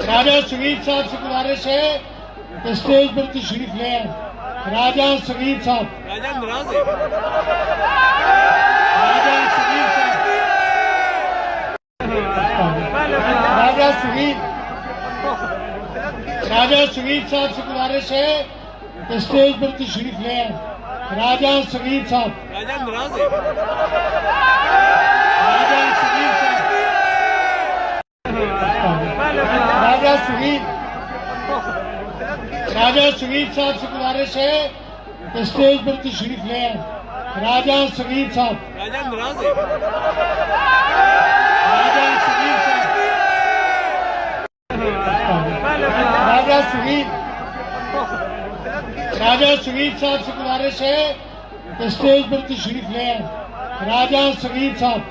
राजा सुगीर साहब से गुजारिश है कि स्टेज पर तशरीफ ले आए। राजा सुगीर साहब, राजा सुगीर साहब, राजा सुगीर साहब से गुजारिश है कि स्टेज पर तशरीफ ले आए। राजा सुगीर साहब, राजा सुगीर साहब, राजा सुगीर साहब से गुजारिश है कि स्टेज पर तशरीफ ले आए। राजा सुगीर साहब, राजा सुगीर साहब, राजा सुगीर साहब से गुजारिश है कि स्टेज पर तशरीफ ले आए। राजा सुगीर साहब,